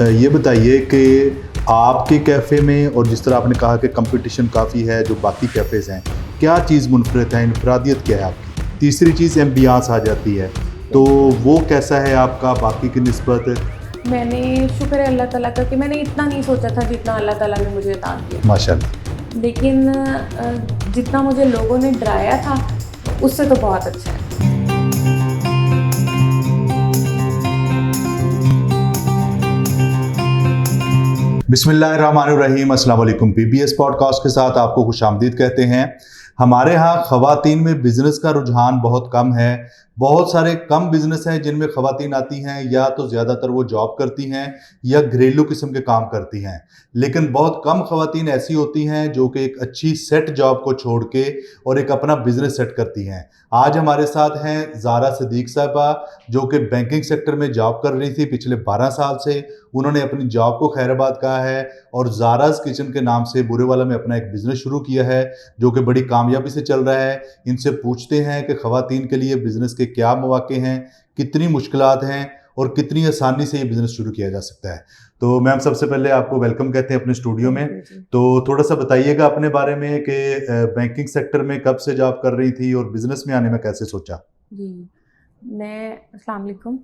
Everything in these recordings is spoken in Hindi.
ये बताइए कि आपके कैफ़े में और जिस तरह आपने कहा कि कंपटीशन काफ़ी है जो बाकी कैफ़ेज़ हैं, क्या चीज़ मुनफरद है, इनफरादियत क्या है आपकी? तीसरी चीज़ एम्बियंस आ जाती है, तो वो कैसा है आपका बाकी की निस्बत? मैंने शुक्र है अल्लाह ताला का कि मैंने इतना नहीं सोचा था जितना अल्लाह ताला ने मुझे अता किया। माशाल्लाह। लेकिन जितना मुझे लोगों ने डराया था उससे तो बहुत अच्छा है। बिस्मिल्लाहिर्रहमानिर्रहीम, अस्सलाम वालेकुम। पीबीएस पॉडकास्ट के साथ आपको खुशामदीद कहते हैं। हमारे यहाँ ख़वातीन में बिज़नेस का रुझान बहुत कम है। बहुत सारे कम बिज़नेस हैं जिनमें ख़वातीन आती हैं, या तो ज़्यादातर वो जॉब करती हैं या घरेलू किस्म के काम करती हैं। लेकिन बहुत कम ख़वातीन ऐसी होती हैं जो कि एक अच्छी सेट जॉब को छोड़ के और एक अपना बिज़नेस सेट करती हैं। आज हमारे साथ हैं ज़ारा सिद्दीक साहिबा, जो कि बैंकिंग सेक्टर में जॉब कर रही थी पिछले 12 साल से। उन्होंने अपनी जॉब को खैराबाद कहा है और ज़ाराज़ किचन के नाम से बुरेवाला में अपना एक बिज़नेस शुरू किया है जो कि बड़ी कामयाबी से चल रहा है। इनसे पूछते हैं कि ख़वातीन के लिए बिज़नेस के क्या मौक़े हैं, कितनी मुश्किलात हैं और कितनी आसानी से ये बिज़नेस शुरू किया जा सकता है। तो मैम, सबसे पहले आपको वेलकम कहते हैं अपने स्टूडियो में। तो थोड़ा सा बताइएगा अपने बारे में कि बैंकिंग सेक्टर में कब से जॉब कर रही थी और बिज़नेस में आने में कैसे सोचा? जी, अस्सलाम वालेकुम।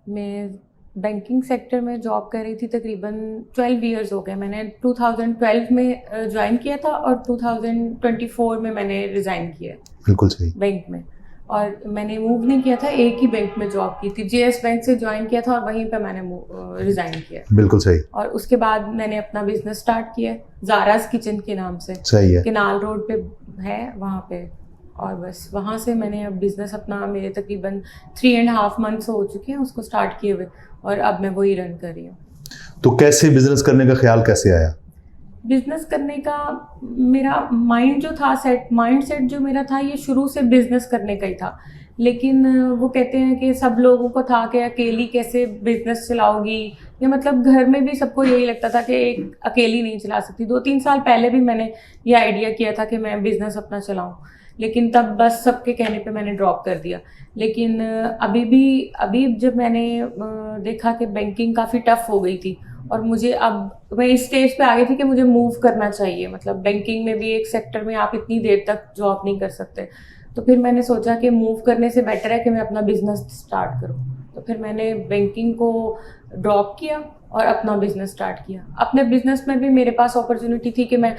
मैं बैंकिंग सेक्टर में जॉब कर रही थी तकरीबन 12 इयर्स हो गए। मैंने 2012 में ज्वाइन किया था और 2024 में मैंने रिज़ाइन किया बिल्कुल सही। बैंक में। और मैंने मूव नहीं किया था, एक ही बैंक में जॉब की थी। जेएस बैंक से ज्वाइन किया था और वहीं पे मैंने रिज़ाइन किया। बिल्कुल सही। और उसके बाद मैंने अपना बिज़नेस स्टार्ट किया ज़ाराज़ किचन के नाम से। सही है। केनाल रोड पे है वहाँ पे। और बस वहाँ से मैंने अब बिज़नेस अपना, मेरे तकरीबन 3.5 मंथ्स हो चुके हैं उसको स्टार्ट किए हुए, और अब मैं वही रन कर रही हूँ। तो कैसे बिज़नेस करने का ख्याल कैसे आया? बिज़नेस करने का मेरा माइंड जो था, माइंड सेट जो मेरा था, ये शुरू से बिज़नेस करने का ही था। लेकिन वो कहते हैं कि सब लोगों को था कि अकेली कैसे बिज़नेस चलाओगी, या मतलब घर में भी सबको यही लगता था कि एक अकेली नहीं चला सकती। 2-3 साल पहले भी मैंने ये आइडिया किया था कि मैं बिज़नेस अपना चलाऊँ, लेकिन तब बस सबके कहने पे मैंने ड्रॉप कर दिया। लेकिन अभी जब मैंने देखा कि बैंकिंग काफ़ी टफ़ हो गई थी और मुझे अब मैं इस स्टेज पे आ गई थी कि मुझे मूव करना चाहिए। मतलब बैंकिंग में भी एक सेक्टर में आप इतनी देर तक जॉब नहीं कर सकते। तो फिर मैंने सोचा कि मूव करने से बेटर है कि मैं अपना बिज़नेस स्टार्ट करूँ। तो फिर मैंने बैंकिंग को ड्रॉप किया और अपना बिज़नेस स्टार्ट किया। अपने बिज़नेस में भी मेरे पास अपॉर्चुनिटी थी कि मैं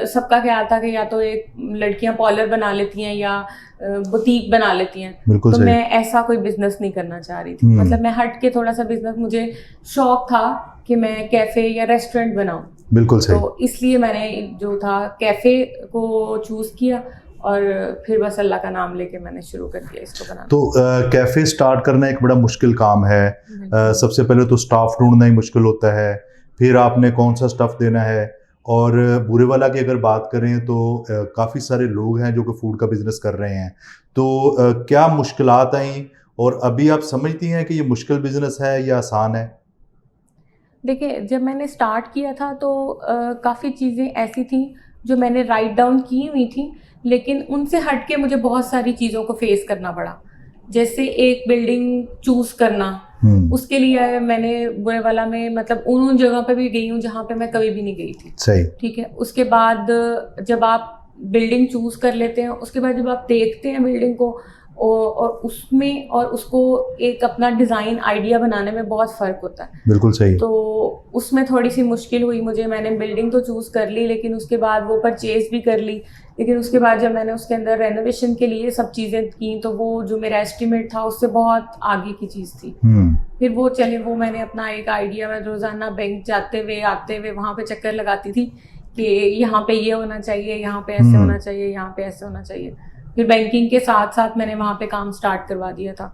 सबका ख्याल था कि या तो एक लड़कियां पार्लर बना लेती हैं या बुटीक बना लेती हैं। तो मैं ऐसा कोई बिज़नेस नहीं करना चाह रही थी। मतलब मैं हट के थोड़ा सा बिज़नेस, मुझे शौक था कि मैं कैफ़े या रेस्टोरेंट बनाऊं। बिल्कुल सही। तो इसलिए मैंने जो था कैफ़े को चूज़ किया और फिर बस अल्लाह का नाम लेके मैंने शुरू कर दिया इसको बनाना। तो कैफ़े स्टार्ट करना एक बड़ा मुश्किल काम है। सबसे पहले तो स्टाफ ढूंढना ही मुश्किल होता है, फिर आपने कौन सा स्टफ़ देना है। और बुरेवाला की अगर बात करें तो काफ़ी सारे लोग हैं जो कि फूड का बिज़नेस कर रहे हैं। तो क्या मुश्किलात आई और अभी आप समझती हैं कि ये मुश्किल बिज़नेस है या आसान है? देखिए, जब मैंने स्टार्ट किया था तो काफ़ी चीज़ें ऐसी थी जो मैंने राइट डाउन की हुई थी, लेकिन उनसे हट के मुझे बहुत सारी चीज़ों को फेस करना पड़ा। जैसे एक बिल्डिंग चूज़ करना, उसके लिए मैंने बुरेवाला में मतलब उन जगह पे भी गई हूँ जहाँ पे मैं कभी भी नहीं गई थी। सही। ठीक है। उसके बाद जब आप बिल्डिंग चूज़ कर लेते हैं, उसके बाद जब आप देखते हैं बिल्डिंग को और उसमें और उसको एक अपना डिज़ाइन आइडिया बनाने में बहुत फ़र्क होता है। बिल्कुल सही। तो उसमें थोड़ी सी मुश्किल हुई मुझे। मैंने बिल्डिंग तो चूज़ कर ली, लेकिन उसके बाद वो परचेज़ भी कर ली। लेकिन उसके बाद जब मैंने उसके अंदर रेनोवेशन के लिए सब चीज़ें की, तो वो जो मेरा एस्टिमेट था उससे बहुत आगे की चीज़ थी। फिर वो मैंने अपना एक आइडिया, मैं रोज़ाना बैंक जाते हुए आते हुए वहाँ पे चक्कर लगाती थी कि यहाँ पे ये होना चाहिए, यहाँ पे ऐसे होना चाहिए, यहाँ पे ऐसे होना चाहिए। फिर बैंकिंग के साथ साथ मैंने वहाँ पे काम स्टार्ट करवा दिया था।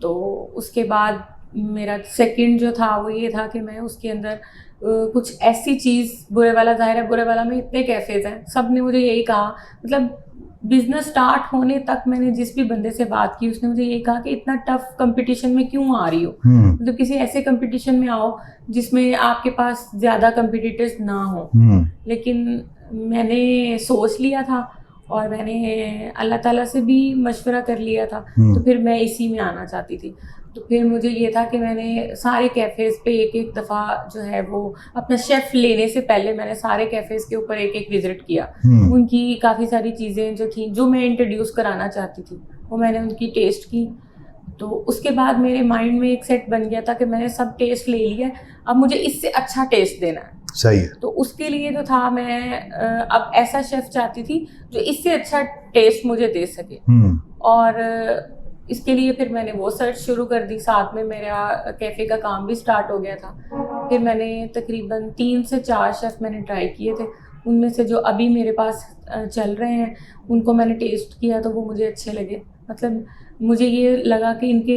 तो उसके बाद मेरा सेकंड जो था वो ये था कि मैं उसके अंदर कुछ ऐसी चीज़, बुरेवाला, ज़ाहिर है बुरेवाला में इतने कैफ़ेज़ हैं, सब ने मुझे यही कहा, मतलब बिज़नेस स्टार्ट होने तक मैंने जिस भी बंदे से बात की उसने मुझे यही कहा कि इतना टफ कंपटीशन में क्यों आ रही हो। मतलब किसी ऐसे कंपटीशन में आओ जिसमें आपके पास ज़्यादा कंपटीटर्स ना हो। लेकिन मैंने सोच लिया था और मैंने अल्लाह ताला से भी मशवरा कर लिया था, तो फिर मैं इसी में आना चाहती थी। तो फिर मुझे ये था कि मैंने सारे कैफ़ेज़ पे एक एक दफ़ा जो है वो अपना शेफ़ लेने से पहले मैंने सारे कैफ़ेज़ के ऊपर एक एक विज़िट किया। उनकी काफ़ी सारी चीज़ें जो थी जो मैं इंट्रोड्यूस कराना चाहती थी वो मैंने उनकी टेस्ट की। तो उसके बाद मेरे माइंड में एक सेट बन गया था कि मैंने सब टेस्ट ले लिया, अब मुझे इससे अच्छा टेस्ट देना है। सही है। तो उसके लिए जो था मैं अब ऐसा शेफ़ चाहती थी जो इससे अच्छा टेस्ट मुझे दे सके। और इसके लिए फिर मैंने वो सर्च शुरू कर दी, साथ में मेरा कैफ़े का काम भी स्टार्ट हो गया था। फिर मैंने तकरीबन 3 से 4 शेफ़ मैंने ट्राई किए थे, उनमें से जो अभी मेरे पास चल रहे हैं उनको मैंने टेस्ट किया तो वो मुझे अच्छे लगे। मतलब मुझे ये लगा कि इनके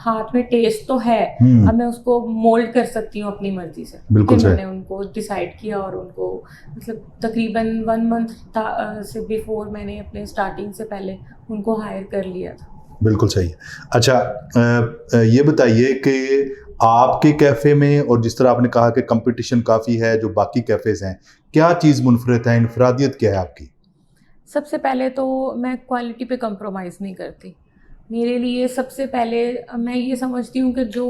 हाथ में टेस्ट तो है, अब मैं उसको मोल्ड कर सकती हूँ अपनी मर्जी से। बिल्कुल फिर सही। मैंने उनको डिसाइड किया और उनको मतलब तकरीबन 1 मंथ से बिफोर मैंने अपने स्टार्टिंग से पहले उनको हायर कर लिया था। बिल्कुल सही है। अच्छा, ये बताइए कि आपके कैफ़े में, और जिस तरह आपने कहा कि कंपटीशन काफ़ी है जो बाकी कैफ़ेज़ हैं, क्या चीज़ मुनफरद है, इनफरादियत क्या है आपकी? सबसे पहले तो मैं क्वालिटी पे कंप्रोमाइज़ नहीं करती। मेरे लिए सबसे पहले मैं ये समझती हूँ कि जो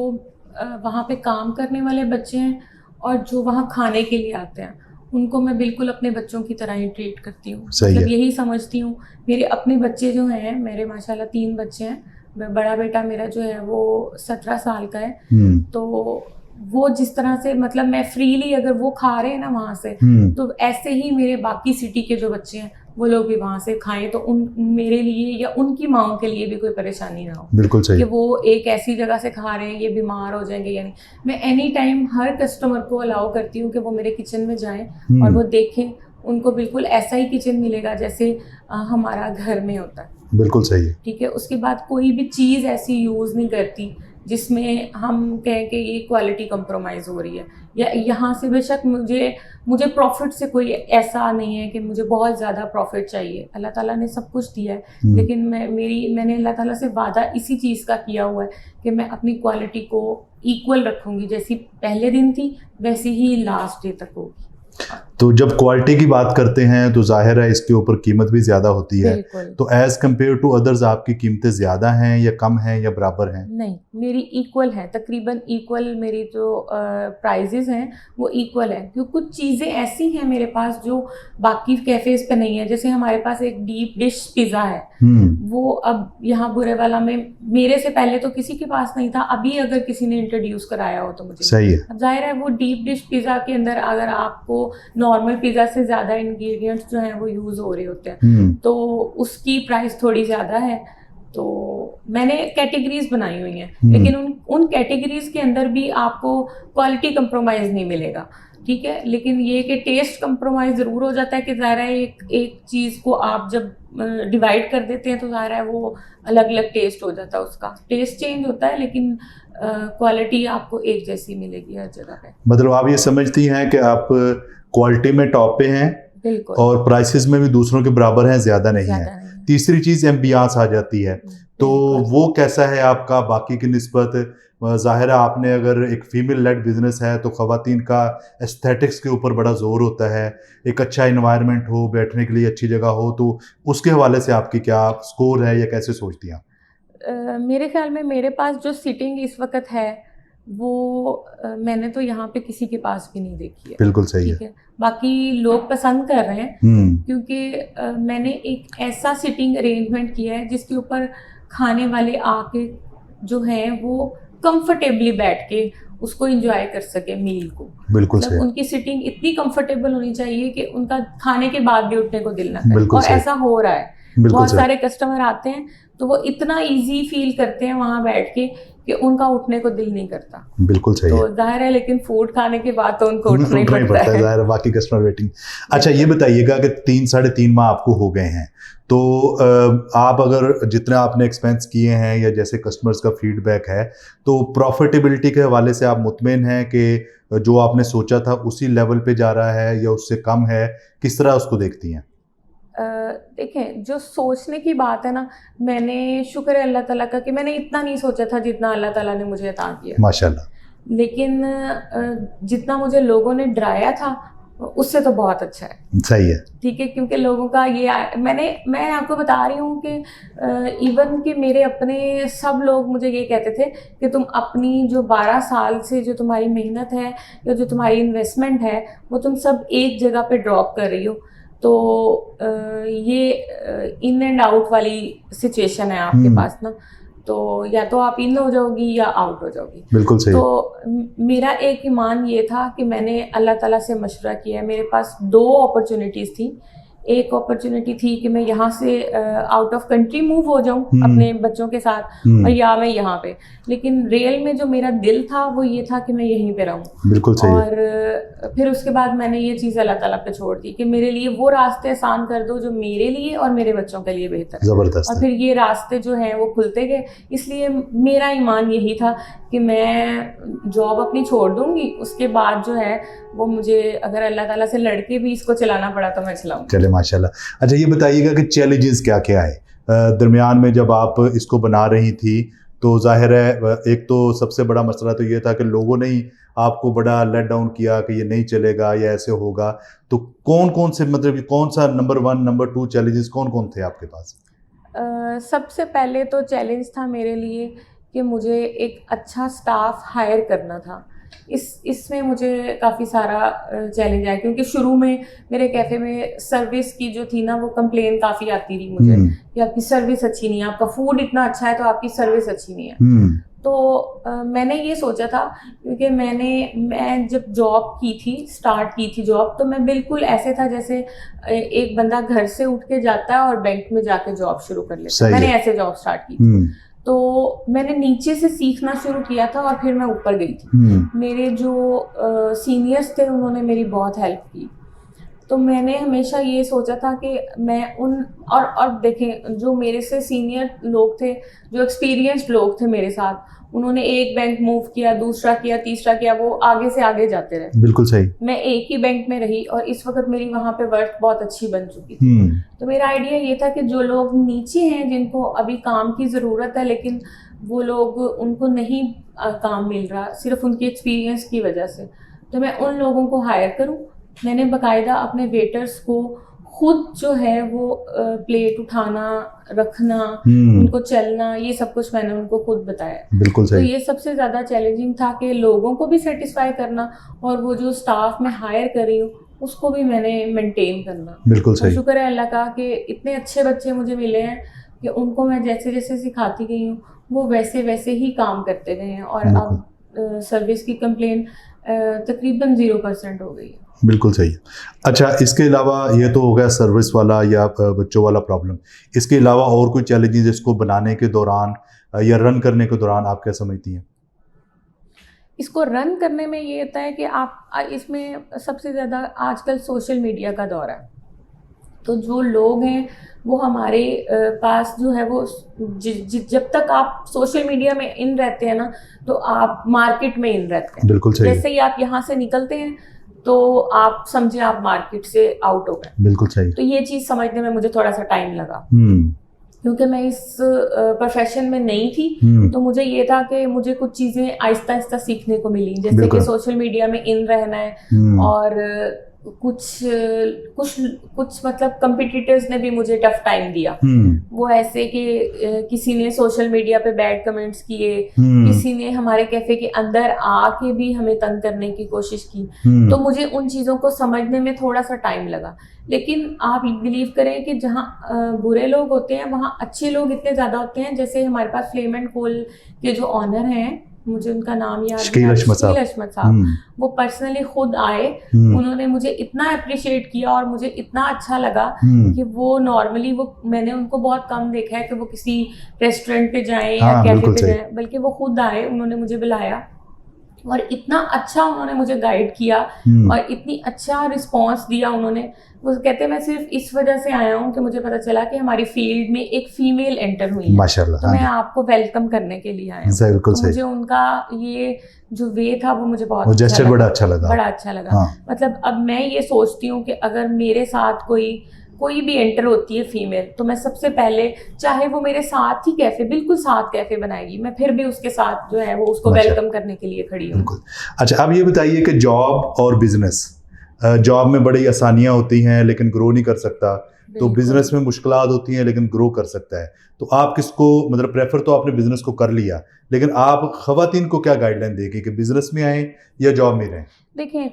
वहाँ पे काम करने वाले बच्चे हैं और जो वहाँ खाने के लिए आते हैं, उनको मैं बिल्कुल अपने बच्चों की तरह ही ट्रीट करती हूँ। सही मतलब है। यही समझती हूँ। मेरे अपने बच्चे जो हैं, मेरे माशाल्लाह 3 बच्चे हैं। बड़ा बेटा मेरा जो है वो 17 साल का है। तो वो जिस तरह से मतलब मैं फ्रीली अगर वो खा रहे हैं ना वहाँ से, तो ऐसे ही मेरे बाकी सिटी के जो बच्चे हैं वो लोग भी वहाँ से खाएं, तो उन मेरे लिए या उनकी माँओं के लिए भी कोई परेशानी ना हो। बिल्कुल सही। कि वो एक ऐसी जगह से खा रहे हैं, ये बीमार हो जाएंगे या नहीं। मैं एनी टाइम हर कस्टमर को अलाउ करती हूँ कि वो मेरे किचन में जाएं और वो देखें, उनको बिल्कुल ऐसा ही किचन मिलेगा जैसे हमारा घर में होता है। बिल्कुल सही है। ठीक है। उसके बाद कोई भी चीज़ ऐसी यूज़ नहीं करती जिसमें हम कहें कि ये क्वालिटी कंप्रोमाइज़ हो रही है, या यहाँ से बेशक मुझे प्रॉफिट से कोई ऐसा नहीं है कि मुझे बहुत ज़्यादा प्रॉफिट चाहिए। अल्लाह ताला ने सब कुछ दिया है, लेकिन मैंने अल्लाह ताला से वादा इसी चीज़ का किया हुआ है कि मैं अपनी क्वालिटी को इक्वल रखूँगी, जैसी पहले दिन थी वैसी ही लास्ट डे तक होगी। तो जब क्वालिटी की बात करते हैं तो जाहिर है इसके ऊपर कीमत भी ज़्यादा होती है। बिल्कुल। तो एज़ कम्पेयर टू अदर्स आपकी कीमतें ज़्यादा हैं या कम हैं या बराबर हैं? नहीं, मेरी इक्वल है, तकरीबन इक्वल। मेरी जो प्राइजेज़ हैं वो इक्वल है, क्योंकि कुछ चीज़ें ऐसी हैं मेरे पास जो बाकी कैफ़ेज़ पे नहीं है। जैसे हमारे पास एक डीप डिश पिज़्ज़ा है, वो अब यहाँ बुरेवाला में मेरे से पहले तो किसी के पास नहीं था, अभी अगर किसी ने इंट्रोड्यूस कराया हो तो मुझे। सही है। अब ज़ाहिर है वो डीप डिश पिज़्ज़ा के अंदर अगर आपको नॉर्मल पिज़्ज़ा से ज़्यादा इंग्रेडिएंट्स जो हैं वो यूज़ हो रहे होते हैं, तो उसकी प्राइस थोड़ी ज़्यादा है। तो मैंने कैटेगरीज बनाई हुई हैं, लेकिन उन कैटेगरीज के अंदर भी आपको क्वालिटी कंप्रोमाइज़ नहीं मिलेगा। ठीक है, लेकिन ये कि टेस्ट कंप्रोमाइज़ ज़रूर हो जाता है कि ज़ाहिर है एक चीज़ को आप जब डिवाइड कर देते हैं तो ज़ाहिर है वो अलग अलग टेस्ट हो जाता है, उसका टेस्ट चेंज होता है, लेकिन क्वालिटी आपको एक जैसी मिलेगी हर जगह पे। मतलब आप ये समझती हैं कि आप क्वालिटी में टॉप पे हैं, बिल्कुल, और प्राइसेस में भी दूसरों के बराबर हैं, ज़्यादा नहीं है। तीसरी चीज़ एम्बियंस आ जाती है, तो वो कैसा है आपका बाकी की निस्बत? ज़ाहिर है आपने अगर एक फीमेल लेड बिजनेस है तो ख़वातीन का एस्थेटिक्स के ऊपर बड़ा ज़ोर होता है, एक अच्छा इन्वायरमेंट हो, बैठने के लिए अच्छी जगह हो, तो उसके हवाले से आपकी क्या स्कोर है या कैसे सोचती हैं आप? मेरे ख्याल में मेरे पास जो सीटिंग इस वक्त है वो मैंने तो यहाँ पे किसी के पास भी नहीं देखी है। बिल्कुल सही है। ठीक है, बाकी लोग पसंद कर रहे हैं क्योंकि मैंने एक ऐसा सीटिंग अरेंजमेंट किया है जिसके ऊपर खाने वाले आके जो हैं वो कंफर्टेबली बैठ के उसको एंजॉय कर सके मील को। बिल्कुल मतलब सही। उनकी सीटिंग इतनी कंफर्टेबल होनी चाहिए कि उनका खाने के बाद भी उठने को दिल ना करे, बिल्कुल और सही। ऐसा हो रहा है। बिल्कुल बहुत सही। सारे कस्टमर आते हैं तो वो इतना इजी फील करते हैं वहाँ बैठ के कि उनका उठने को दिल नहीं करता। बिल्कुल सही तो है। जाहिर है, लेकिन फूड खाने के बाद तो उनको उठना ही पड़ता पड़ता है, है। ज़ाहिर है, बाकी कस्टमर वेटिंग। अच्छा, ये बताइएगा कि 3 साढ़े 3 माह आपको हो गए हैं, तो आप अगर जितना आपने एक्सपेंस किए हैं या जैसे कस्टमर्स का फीडबैक है, तो प्रॉफिटेबिलिटी के हवाले से आप मुतमिन हैं कि जो आपने सोचा था उसी लेवल पे जा रहा है या उससे कम है? किस तरह उसको देखती हैं? देखें, जो सोचने की बात है ना, मैंने शुक्र है अल्लाह ताला का कि मैंने इतना नहीं सोचा था जितना अल्लाह ताला ने मुझे अता किया। माशाल्लाह। लेकिन जितना मुझे लोगों ने डराया था उससे तो बहुत अच्छा है। सही है। ठीक है, क्योंकि लोगों का ये मैं आपको बता रही हूँ कि इवन कि मेरे अपने सब लोग मुझे ये कहते थे कि तुम अपनी जो 12 साल से जो तुम्हारी मेहनत है या जो तुम्हारी इन्वेस्टमेंट है वो तुम सब एक जगह पे ड्रॉप कर रही हो। तो ये इन एंड आउट वाली सिचुएशन है आपके पास ना, तो या तो आप इन हो जाओगी या आउट हो जाओगी। बिल्कुल सही। तो मेरा एक ईमान ये था कि मैंने अल्लाह ताला से मशवरा किया। मेरे पास 2 अपॉर्चुनिटीज़ थी। एक अपॉर्चुनिटी थी कि मैं यहाँ से आउट ऑफ कंट्री मूव हो जाऊँ अपने बच्चों के साथ, और या मैं यहाँ पे, लेकिन रियल में जो मेरा दिल था वो ये था कि मैं यहीं पे रहूँ। बिल्कुल सही। और फिर उसके बाद मैंने ये चीज़ अल्लाह ताला पे छोड़ दी कि मेरे लिए वो रास्ते आसान कर दो जो मेरे लिए और मेरे बच्चों के लिए बेहतर है। ज़बरदस्त। और फिर ये रास्ते जो हैं वो खुलते गए। इसलिए मेरा ईमान यही था कि मैं जॉब अपनी छोड़ दूंगी, उसके बाद जो है वो मुझे अगर अल्लाह ताला से लड़के भी इसको चलाना पड़ा तो मैं चलाऊंगी। चले माशाल्लाह। अच्छा ये बताइएगा कि चैलेंजेस क्या क्या है दरमियान में जब आप इसको बना रही थी? तो जाहिर है एक तो सबसे बड़ा मसला तो ये था कि लोगों ने ही आपको बड़ा लेट डाउन किया कि ये नहीं चलेगा या ऐसे होगा। तो कौन कौन से, मतलब कौन सा नंबर 1 नंबर 2 चैलेंजेस कौन कौन थे आपके पास? सबसे पहले तो चैलेंज था मेरे लिए कि मुझे एक अच्छा स्टाफ हायर करना था। इसमें मुझे काफ़ी सारा चैलेंज आया, क्योंकि शुरू में मेरे कैफ़े में सर्विस की जो थी ना वो कंप्लेन काफ़ी आती रही मुझे कि आपकी सर्विस अच्छी नहीं है, आपका फूड इतना अच्छा है तो आपकी सर्विस अच्छी नहीं है। तो मैंने ये सोचा था, क्योंकि मैं जब जॉब की थी, स्टार्ट की थी जॉब, तो मैं बिल्कुल ऐसे था जैसे एक बंदा घर से उठ के जाता है और बैंक में जाके जॉब शुरू कर लेता है। मैंने ऐसे जॉब स्टार्ट की थी। तो मैंने नीचे से सीखना शुरू किया था और फिर मैं ऊपर गई थी। मेरे जो सीनियर्स थे उन्होंने मेरी बहुत हेल्प की। तो मैंने हमेशा ये सोचा था कि मैं और देखें, जो मेरे से सीनियर लोग थे, जो एक्सपीरियंस्ड लोग थे मेरे साथ, उन्होंने एक बैंक मूव किया, दूसरा किया, तीसरा किया, वो आगे से आगे जाते रहे। बिल्कुल सही। मैं एक ही बैंक में रही और इस वक्त मेरी वहाँ पे वर्थ बहुत अच्छी बन चुकी थी। तो मेरा आइडिया ये था कि जो लोग नीचे हैं, जिनको अभी काम की ज़रूरत है लेकिन वो लोग, उनको नहीं काम मिल रहा सिर्फ उनकी एक्सपीरियंस की वजह से, तो मैं उन लोगों को हायर करूँ। मैंने बाकायदा अपने वेटर्स को खुद जो है वो प्लेट उठाना, रखना, उनको चलना, ये सब कुछ मैंने उनको खुद बताया। बिल्कुल सही। तो ये सबसे ज़्यादा चैलेंजिंग था कि लोगों को भी सेटिस्फाई करना और वो जो स्टाफ मैं हायर कर रही हूँ उसको भी मैंने मेंटेन करना। बिल्कुल सही। शुक्र है अल्लाह का कि इतने अच्छे बच्चे मुझे मिले हैं कि उनको मैं जैसे जैसे सिखाती गई हूँ वो वैसे वैसे ही काम करते गए हैं, और अब सर्विस की कंप्लेन तकरीबन 0% हो गई है। बिल्कुल सही है। अच्छा, इसके अलावा ये तो हो गया सर्विस वाला या बच्चों वाला प्रॉब्लम। इसके अलावा और कोई चैलेंजेस इसको बनाने के दौरान या रन करने के दौरान आप क्या समझती हैं? इसको रन करने में ये होता है कि आप इसमें सबसे ज़्यादा आजकल सोशल मीडिया का दौर है, तो जो लोग हैं वो हमारे पास जो है वो जब तक आप सोशल मीडिया में इन रहते हैं ना तो आप मार्केट में इन रहते हैं। बिल्कुल सही। जैसे ही आप यहाँ से निकलते हैं तो आप समझे आप मार्केट से आउट हो गए। बिल्कुल सही। तो ये चीज़ समझने में मुझे थोड़ा सा टाइम लगा, क्योंकि मैं इस प्रोफेशन में नई थी। तो मुझे ये था कि मुझे कुछ चीज़ें आहिस्ता आहिस्ता सीखने को मिली, जैसे कि सोशल मीडिया में इन रहना है, और कुछ मतलब कंपटीटर्स ने भी मुझे टफ टाइम दिया। वो ऐसे कि किसी ने सोशल मीडिया पे बैड कमेंट्स किए, किसी ने हमारे कैफे के अंदर आके भी हमें तंग करने की कोशिश की। तो मुझे उन चीज़ों को समझने में थोड़ा सा टाइम लगा, लेकिन आप बिलीव करें कि जहाँ बुरे लोग होते हैं वहाँ अच्छे लोग इतने ज़्यादा होते हैं। जैसे हमारे पास फ्लेम एंड कोल के जो ऑनर हैं, मुझे उनका नाम याद नहीं, शकील अहमद साहब, वो पर्सनली खुद आए, उन्होंने मुझे इतना अप्रिशिएट किया और मुझे इतना अच्छा लगा कि वो नॉर्मली मैंने उनको बहुत कम देखा है कि वो किसी रेस्टोरेंट पे जाएं या कैफे पे जाएं, बल्कि वो खुद आए, उन्होंने मुझे बुलाया और इतना अच्छा उन्होंने मुझे गाइड किया और इतनी अच्छा रिस्पांस दिया उन्होंने। वो कहते हैं मैं सिर्फ इस वजह से आया हूँ कि मुझे पता चला कि हमारी फील्ड में एक फीमेल एंटर हुई है, माशाल्लाह, तो मैं आपको वेलकम करने के लिए आया हूँ। तो मुझे उनका ये जो वे था वो मुझे बहुत बड़ा अच्छा लगा। मतलब अब मैं ये सोचती हूँ कि अगर मेरे साथ कोई भी एंटर होती है फीमेल, तो मैं सबसे पहले, चाहे वो मेरे साथ ही कैफे, बिल्कुल साथ कैफे बनाएगी, मैं फिर भी उसके साथ जो है वो उसको वेलकम करने के लिए खड़ी हूँ। अच्छा, अब ये बताइए कि जॉब और बिजनेस जॉब में बड़ी आसानियां होती हैं लेकिन ग्रो नहीं कर सकता, तो बिल्कुल। बिजनेस में मुश्किलात होती हैं लेकिन ग्रो कर सकता है। तो आप किसको मतलब प्रेफर तो आपने बिजनेस को कर लिया, लेकिन आप खवातीन को क्या गाइडलाइन देगी कि बिजनेस में आए या जॉब में रहें? देखिए,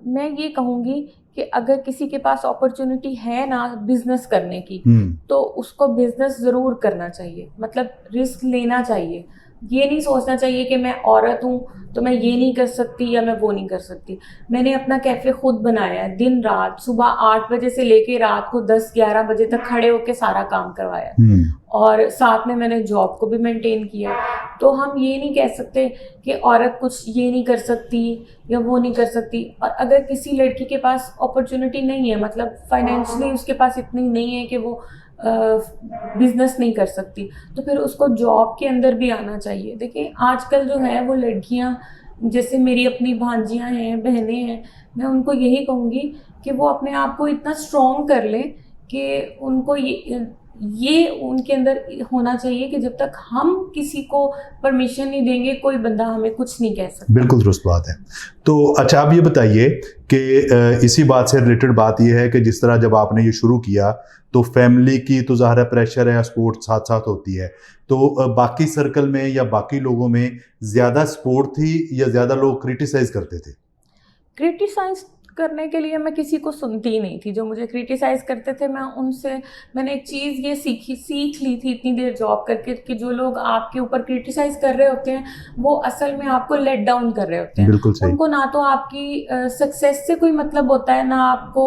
मैं ये कहूँगी कि अगर किसी के पास अपॉर्चुनिटी है ना बिजनेस करने की, तो उसको बिजनेस ज़रूर करना चाहिए, मतलब रिस्क लेना चाहिए। ये नहीं सोचना चाहिए कि मैं औरत हूँ तो मैं ये नहीं कर सकती या मैं वो नहीं कर सकती। मैंने अपना कैफ़े खुद बनाया है, दिन रात सुबह 8 बजे से लेके रात को 10-11 बजे तक खड़े होके सारा काम करवाया है। और साथ में मैंने जॉब को भी मेंटेन किया। तो हम ये नहीं कह सकते कि औरत कुछ ये नहीं कर सकती या वो नहीं कर सकती। और अगर किसी लड़की के पास अपॉर्चुनिटी नहीं है, मतलब फाइनेंशियली उसके पास इतनी नहीं है कि वो बिजनेस नहीं कर सकती, तो फिर उसको जॉब के अंदर भी आना चाहिए। देखिए, आजकल जो है वो लड़कियां, जैसे मेरी अपनी भांजियां हैं, बहनें हैं, मैं उनको यही कहूँगी कि वो अपने आप को इतना स्ट्रॉन्ग कर लें कि उनको ये उनके अंदर होना चाहिए कि जब तक हम किसी को परमिशन नहीं देंगे, कोई बंदा हमें कुछ नहीं कह सकता। बिल्कुल दुरुस्त बात है। तो अच्छा, आप ये बताइए कि इसी बात से रिलेटेड बात ये है कि जिस तरह जब आपने ये शुरू किया तो फैमिली की तो ज़ाहिर है प्रेशर है, सपोर्ट साथ साथ होती है, तो बाकी सर्कल में या बाकी लोगों में ज़्यादा सपोर्ट थी या ज़्यादा लोग क्रिटिसाइज़ करते थे? क्रिटिसाइज़ करने के लिए मैं किसी को सुनती ही नहीं थी। जो मुझे क्रिटिसाइज़ करते थे, मैंने एक चीज़ ये सीख ली थी इतनी देर जॉब करके, कि जो लोग आपके ऊपर क्रिटिसाइज़ कर रहे होते हैं, वो असल में आपको लेट डाउन कर रहे होते हैं। बिल्कुल सही। उनको ना तो आपकी सक्सेस से कोई मतलब होता है, ना आपको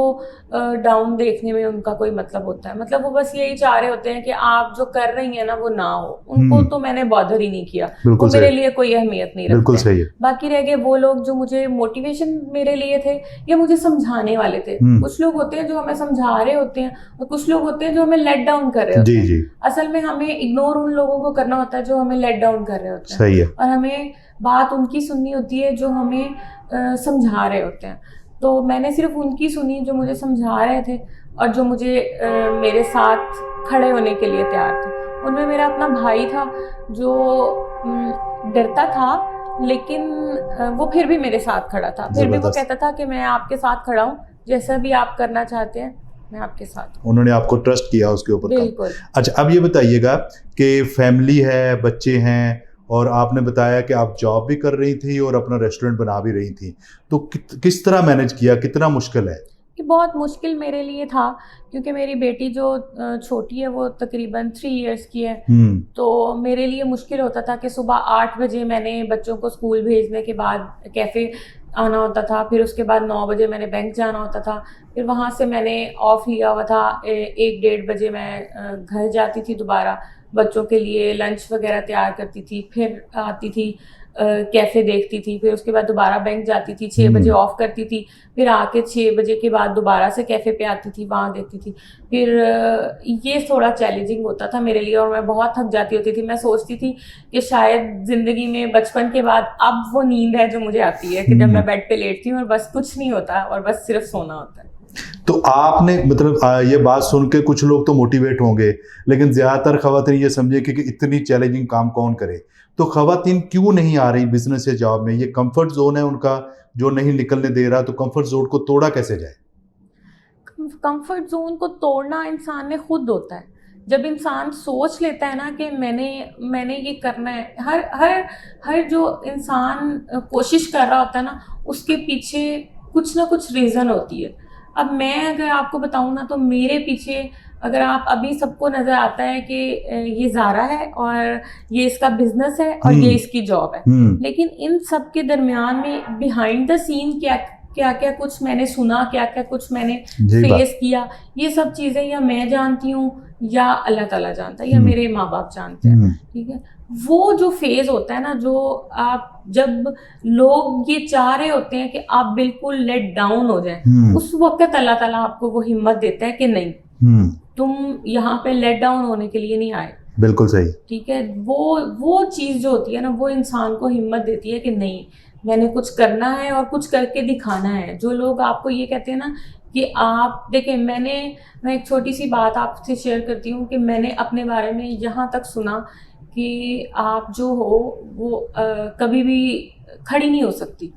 डाउन देखने में उनका कोई मतलब होता है। मतलब वो बस यही चाह रहे होते हैं कि आप जो कर रही हैं ना वो ना हो। उनको तो मैंने बॉदर ही नहीं किया, वो मेरे लिए कोई अहमियत नहीं बिल्कुल रखते। सही है। बाकी रह गए वो लोग जो मुझे मोटिवेशन मेरे लिए थे या मुझे समझाने वाले थे। कुछ लोग होते हैं जो हमें समझा रहे होते हैं और कुछ लोग होते हैं जो हमें लेट डाउन कर रहे होते हैं। जी। असल में हमें इग्नोर उन लोगों को करना होता है जो हमें लेट डाउन कर रहे होते हैं। सही है। और हमें बात उनकी सुननी होती है जो हमें समझा रहे होते हैं। तो मैंने सिर्फ उनकी सुनी जो मुझे समझा रहे थे और जो मुझे मेरे साथ खड़े होने के लिए तैयार थे। उनमें मेरा अपना भाई था जो डरता था, लेकिन वो फिर भी मेरे साथ खड़ा था। फिर भी वो कहता था कि मैं आपके साथ खड़ा हूँ, जैसा भी आप करना चाहते हैं मैं आपके साथ हूँ। उन्होंने आपको ट्रस्ट किया उसके ऊपर। बिल्कुल। अच्छा, अब ये बताइएगा कि फैमिली है, बच्चे हैं, और आपने बताया कि आप जॉब भी कर रही थी और अपना रेस्टोरेंट बना भी रही थी, तो किस तरह मैनेज किया, कितना मुश्किल है? ये बहुत मुश्किल मेरे लिए था, क्योंकि मेरी बेटी जो छोटी है वो तकरीबन 3 इयर्स की है। तो मेरे लिए मुश्किल होता था कि सुबह 8 बजे मैंने बच्चों को स्कूल भेजने के बाद कैफ़े आना होता था, फिर उसके बाद 9 बजे मैंने बैंक जाना होता था, फिर वहाँ से मैंने ऑफ लिया हुआ था। 1-1:30 बजे मैं घर जाती थी दोबारा, बच्चों के लिए लंच वगैरह तैयार करती थी, फिर आती थी कैफ़े देखती थी, फिर उसके बाद दोबारा बैंक जाती थी, 6 बजे ऑफ करती थी, फिर आके 6 बजे के बाद दोबारा से कैफ़े पे आती थी, वहाँ देखती थी। फिर ये थोड़ा चैलेंजिंग होता था मेरे लिए और मैं बहुत थक जाती होती थी। मैं सोचती थी कि शायद ज़िंदगी में बचपन के बाद अब वो नींद है जो मुझे आती है कि जब मैं बेड पे लेटती हूँ और बस कुछ नहीं होता और बस सिर्फ सोना होता है। तो आपने मतलब ये बात सुन के कुछ लोग तो मोटिवेट होंगे, लेकिन ज़्यादातर ख़वातीन ये समझे कि इतनी चैलेंजिंग काम कौन करे। तो ख़वातीन क्यों नहीं आ रही बिजनेस या जॉब में? ये कंफर्ट जोन है उनका जो नहीं निकलने दे रहा, तो कंफर्ट जोन को तोड़ा कैसे जाए? कंफर्ट जोन को तोड़ना इंसान में खुद होता है। जब इंसान सोच लेता है ना कि मैंने ये करना है, हर जो इंसान कोशिश कर रहा होता है ना, उसके पीछे कुछ ना कुछ रीज़न होती है। अब मैं अगर आपको बताऊँ ना, तो मेरे पीछे अगर आप अभी सबको नज़र आता है कि ये ज़ारा है और ये इसका बिजनेस है और ये इसकी जॉब है, लेकिन इन सब के दरमियान में बिहाइंड द सीन क्या कुछ मैंने सुना, क्या कुछ मैंने फेस किया, ये सब चीज़ें या मैं जानती हूँ या अल्लाह ताला जानता है या मेरे माँ बाप जानते हैं। ठीक है, वो जो फेज़ होता है ना, जो आप जब लोग ये चाह रहे होते हैं कि आप बिल्कुल लेट डाउन हो जाएं, उस वक्त अल्लाह ताला आपको वो हिम्मत देता है कि नहीं, तुम यहाँ पे लेट डाउन होने के लिए नहीं आए। बिल्कुल सही। ठीक है, वो चीज़ जो होती है ना, वो इंसान को हिम्मत देती है कि नहीं, मैंने कुछ करना है और कुछ करके दिखाना है। जो लोग आपको ये कहते हैं ना कि आप देखें, मैं एक छोटी सी बात आपसे शेयर करती हूँ कि मैंने अपने बारे में यहाँ तक सुना कि आप जो हो वो कभी भी खड़ी नहीं हो सकती।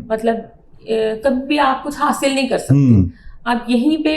मतलब कभी भी आप कुछ हासिल नहीं कर सकते। आप यहीं पे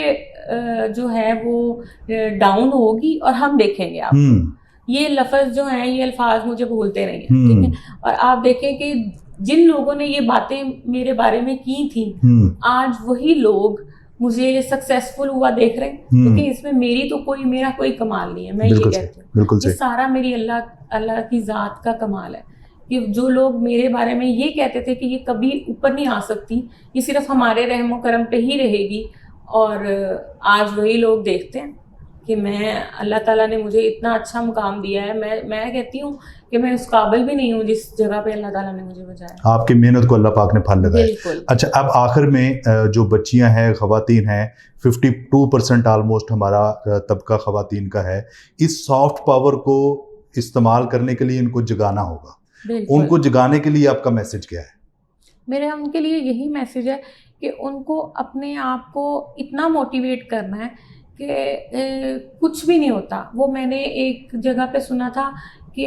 जो है वो डाउन होगी और हम देखेंगे आपको। ये लफ्ज़ जो हैं, ये अल्फाज मुझे भूलते नहीं हैं, ठीक है। और आप देखें कि जिन लोगों ने ये बातें मेरे बारे में की थी, आज वही लोग मुझे सक्सेसफुल हुआ देख रहे हैं, क्योंकि इसमें मेरा कोई कमाल नहीं है। मैं ये कहती हूँ ये सारा मेरी अल्लाह की ज़ात का कमाल है कि जो लोग मेरे बारे में ये कहते थे कि ये कभी ऊपर नहीं आ सकती, ये सिर्फ हमारे रहमो करम पे ही रहेगी, और आज वही लोग देखते हैं कि अल्लाह ताला ने मुझे इतना अच्छा मुकाम दिया है। मैं कहती हूँ कि मैं उस काबिल भी नहीं हूँ जिस जगह पे अल्लाह ताला ने मुझे बचाया। आपकी मेहनत को अल्लाह पाक ने फल लगाया। अच्छा, अब आखिर में जो बच्चियां हैं, ख़वातीन हैं, 52% ऑलमोस्ट हमारा तबका ख़वातीन का है। इस सॉफ्ट पावर को इस्तेमाल करने के लिए इनको जगाना होगा। उनको जगाने के लिए आपका मैसेज क्या है? मेरा उनके लिए यही मैसेज है कि उनको अपने आप को इतना मोटिवेट करना है कि कुछ भी नहीं होता। वो मैंने एक जगह पे सुना था कि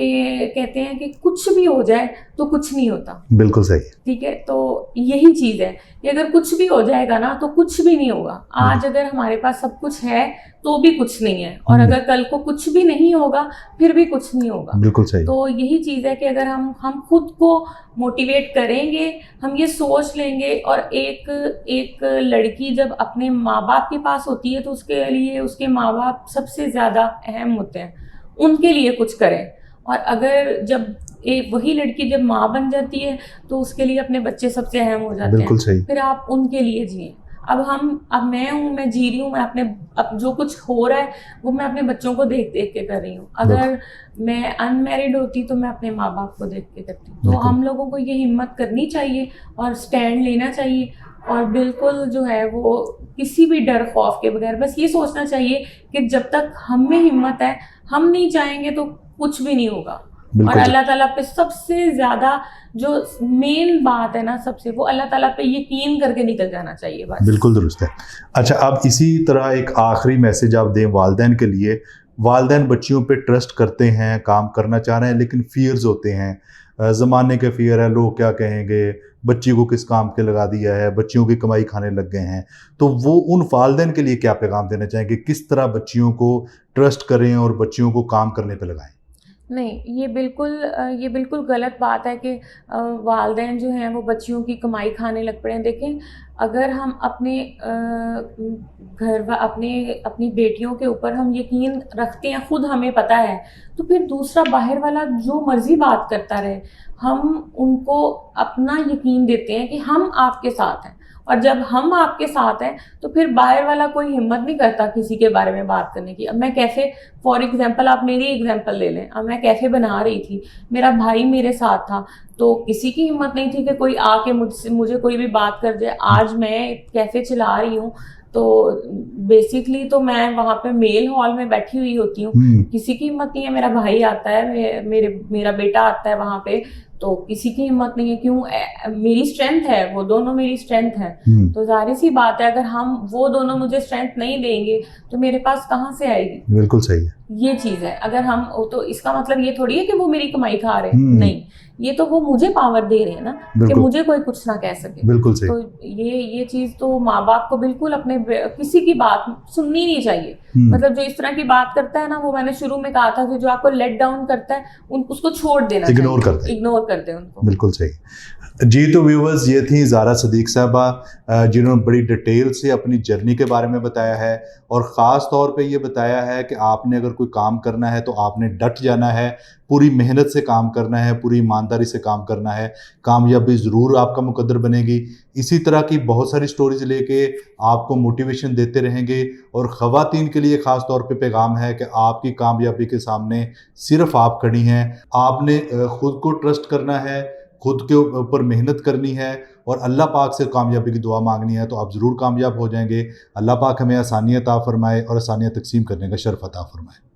कहते हैं कि कुछ भी हो जाए तो कुछ नहीं होता। बिल्कुल सही, ठीक है। तो यही चीज़ है कि अगर कुछ भी हो जाएगा ना तो कुछ भी नहीं होगा। आज अगर हमारे पास सब कुछ है तो भी कुछ नहीं है, और अगर कल को कुछ भी नहीं होगा फिर भी कुछ नहीं होगा। बिल्कुल सही। तो यही चीज़ है कि अगर हम खुद को मोटिवेट करेंगे, हम ये सोच लेंगे, और एक लड़की जब अपने माँ बाप के पास होती है तो उसके लिए उसके माँ बाप सबसे ज़्यादा अहम होते हैं, उनके लिए कुछ करें। और अगर जब वही लड़की जब माँ बन जाती है तो उसके लिए अपने बच्चे सबसे अहम हो जाते हैं। सही। फिर आप उनके लिए जिए। अब मैं जी रही हूँ, मैं अब जो कुछ हो रहा है वो मैं अपने बच्चों को देख देख के कर रही हूँ। अगर मैं अनमैरिड होती तो मैं अपने माँ बाप को देख के करती। तो हम लोगों को ये हिम्मत करनी चाहिए और स्टैंड लेना चाहिए, और बिल्कुल जो है वो किसी भी डर खौफ के बगैर बस ये सोचना चाहिए कि जब तक हम में हिम्मत है, हम नहीं चाहेंगे तो कुछ भी नहीं होगा। और अल्लाह ताला पे सबसे ज़्यादा जो मेन बात है ना, सबसे वो अल्लाह ताला पे यकीन करके निकल जाना चाहिए बस। बिल्कुल दुरुस्त है। अच्छा, अब इसी तरह एक आखिरी मैसेज आप दें वालिदैन के लिए। वालिदैन बच्चियों पे ट्रस्ट करते हैं, काम करना चाह रहे हैं, लेकिन फियर्स होते हैं, ज़माने के फियर है, लोग क्या कहेंगे, बच्ची को किस काम के लगा दिया है, बच्चियों की कमाई खाने लग गए हैं। तो वो उन वालिदैन के लिए क्या पैगाम देना चाहेंगे, किस तरह बच्चियों को ट्रस्ट करें और बच्चियों को काम करने पे लगाएं? नहीं, ये बिल्कुल गलत बात है कि वालिदैन जो हैं वो बच्चियों की कमाई खाने लग पड़े हैं। देखें, अगर हम अपनी बेटियों के ऊपर हम यकीन रखते हैं, खुद हमें पता है, तो फिर दूसरा बाहर वाला जो मर्ज़ी बात करता रहे, हम उनको अपना यकीन देते हैं कि हम आपके साथ हैं। और जब हम आपके साथ हैं तो फिर बाहर वाला कोई हिम्मत नहीं करता किसी के बारे में बात करने की। अब मैं कैफ़े, फॉर एग्जांपल आप मेरी एग्जांपल ले लें, अब मैं कैफ़े बना रही थी, मेरा भाई मेरे साथ था, तो किसी की हिम्मत नहीं थी कि कोई आके मुझे कोई भी बात कर जाए। आज मैं कैफ़े चला रही हूँ तो बेसिकली तो मैं वहाँ पे मेल हॉल में बैठी हुई होती हूँ, किसी की हिम्मत नहीं है। मेरा भाई आता है, मेरा बेटा आता है वहाँ पे, तो किसी की हिम्मत नहीं है। क्यों? मेरी स्ट्रेंथ है, वो दोनों मेरी स्ट्रेंथ है। तो जाहिर सी बात है, अगर वो दोनों मुझे स्ट्रेंथ नहीं देंगे तो मेरे पास कहाँ से आएगी? बिल्कुल सही है। ये चीज़ है। अगर तो इसका मतलब ये थोड़ी है कि वो मेरी कमाई खा रहे हैं, नहीं, ये तो वो मुझे पावर दे रहे हैं ना कि मुझे कोई कुछ ना कह सके। बिल्कुल सही। तो ये चीज़ तो माँ बाप को बिल्कुल अपने किसी की बात सुननी नहीं चाहिए। मतलब जो इस तरह की बात करता है ना, वो मैंने शुरू में कहा था कि जो आपको लेट डाउन करता है उसको छोड़ देना चाहिए, इग्नोर कर दे उनको। बिल्कुल सही जी। तो व्यूवर्स, ये थी ज़ारा सदीक साहबा जिन्होंने बड़ी डिटेल से अपनी जर्नी के बारे में बताया है, और ख़ास तौर पे ये बताया है कि आपने अगर कोई काम करना है तो आपने डट जाना है, पूरी मेहनत से काम करना है, पूरी ईमानदारी से काम करना है, कामयाबी ज़रूर आपका मुकद्दर बनेगी। इसी तरह की बहुत सारी स्टोरीज लेके आपको मोटिवेशन देते रहेंगे, और ख़वातीन के लिए ख़ास तौर पे पैगाम है कि आपकी कामयाबी के सामने सिर्फ आप खड़ी हैं। आपने ख़ुद को ट्रस्ट करना है, खुद के ऊपर मेहनत करनी है, और अल्लाह पाक से कामयाबी की दुआ मांगनी है, तो आप ज़रूर कामयाब हो जाएंगे। अल्लाह पाक हमें आसानियत अता फरमाए और आसानियाँ तकसीम करने का शर्फ अता फरमाए।